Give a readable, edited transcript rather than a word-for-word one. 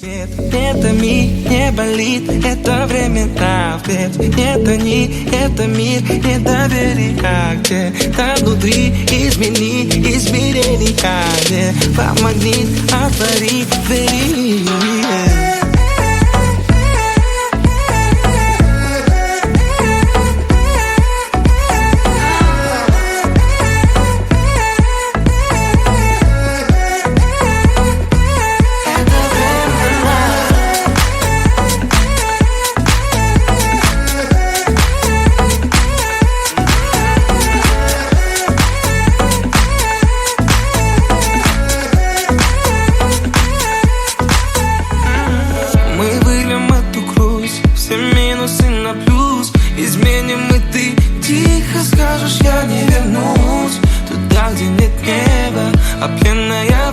Нет, это не болит, это времена вперед. Это не, это мир, недоверия где-то внутри. Измени измерения, не помогни, отвори двери. На плюс изменим, и ты тихо скажешь: я не вернусь туда, где нет неба, а пьяная